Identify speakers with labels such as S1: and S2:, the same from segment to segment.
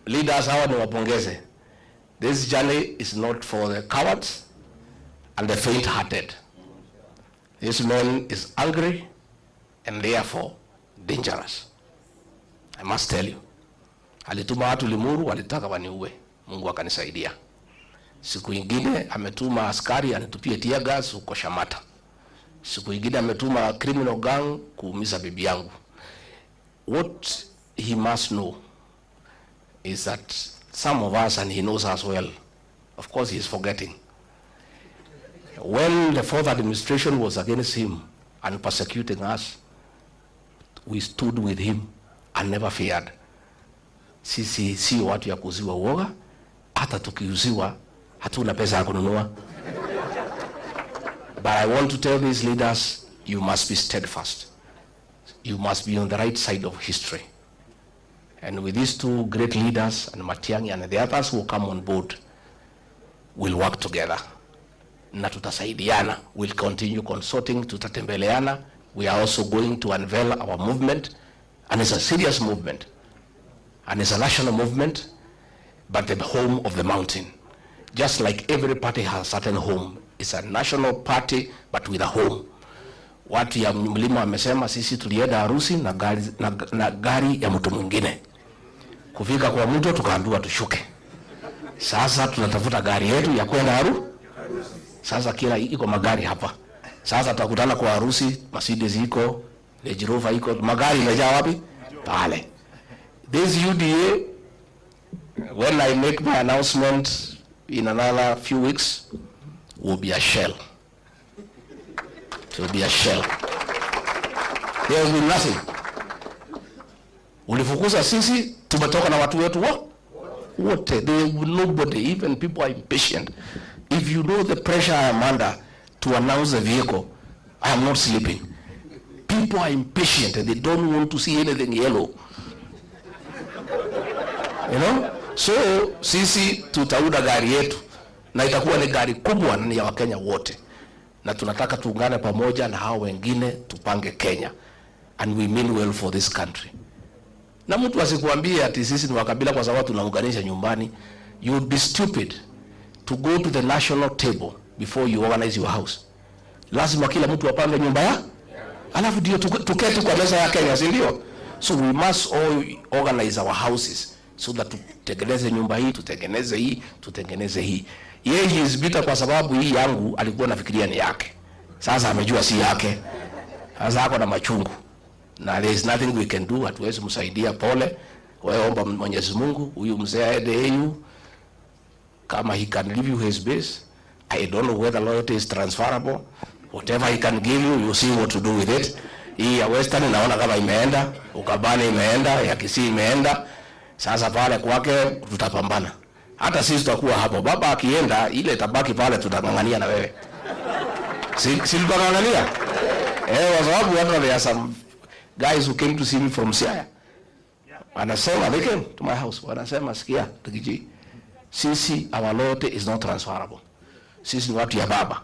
S1: leaders hawa ni wapongeze. This journey is not for the cowards and the faint-hearted. This man is angry and therefore dangerous. I must tell you. Alituma watu Limuru walitaka waniue. Mungu akanisaidia. Siku ingine ametuma askari anitupie tear gas huko Shamata. Siku ingine ametuma criminal gang kuumiza bibi yangu. What he must know is that some of us, and he knows us well, of course he is forgetting. When the fourth administration was against him and persecuting us, we stood with him and never feared. Sisi si watu ya kuziwa uoga, hata tukiuziwa hatuna pesa ya kununua. But I want to tell these leaders, you must be steadfast. You must be on the right side of history. And with these two great leaders, and Matiang'i and the others who come on board, we'll work together. Na tutasaidiana. We'll continue consulting, tutatembeleana. We are also going to unveil our movement. And it's a serious movement. And it's a national movement, but the home of the mountain. Just like every party has a certain home. It's a national party, but with a home. Watu ya mlima wamesema sisi tulienda harusi na gari ya mtu mwingine. Kufika kwa mtu tukaambiwa tushuke. Sasa tunatafuta gari yetu ya kwenda harusi. Sasa kila iko magari hapa. Sasa tutakutana kwa harusi, Mercedes iko, Range Rover iko, magari imejaa wapi? Pale. This UDA, when I make my announcement in another few weeks, will be a shell. It will be a shell. There will be nothing. Ulifukuza sisi, tumetoka na watu wetu wote. There will nobody, even people are impatient. If you know the pressure I am under to announce the vehicle, I am not sleeping. People are impatient and they don't want to see anything yellow. You know? So, sisi tutauda gari yetu. Na itakuwa ni gari kubwa ni ya Wakenya wote. Na tunataka tuungane pamoja na hao wengine tupange Kenya. And we mean well for this country. Na mtu asikuambie ati sisi ni wakabila kwa sababu tunaunganisha nyumbani. You would be stupid to go to the national table before you organize your house. Lazima kila mtu apange nyumba ya. Alafu ndio tuketi kwa meza ya Kenya, si ndio? So we must all organize our houses so that tutengeneze nyumba hii, tutengeneze hii. Yeye is bitter kwa sababu hii yangu alikuwa anafikiria ni yake. Sasa amejua si yake. Sasa ako na machungu. Na there is nothing we can do, hatuwezi msaidia, pole. Wewe omba Mwenyezi Mungu, huyu mzee aende EU kama he can give you his base. I don't know whether loyalty is transferable. Whatever he can give you, you see what to do with it. Hii ya Western naona kama imeenda, Ukambani imeenda, ya Kisii imeenda. Sasa pale kwake tutapambana. Hata sisi tutakuwa hapo. Baba akienda ile tabaki pale tutangangania na wewe. Si tutangangania? Kwa sababu there are some guys who came to see me from Siaya. Wanasema, they came to my house. Wanasema, sikia, Rigiji, sisi, our loyalty is not transferable. Sisi ni watu ya baba.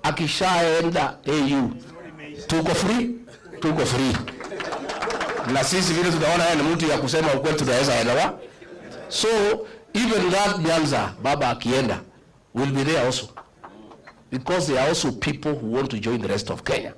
S1: Akishaenda AU, tuko free. Na sisi vile tunaona yeye ni mtu ya kusema ukweli tunaweza elewa. So, even that Nyanza, baba akienda, will be there also. Because there are also people who want to join the rest of Kenya.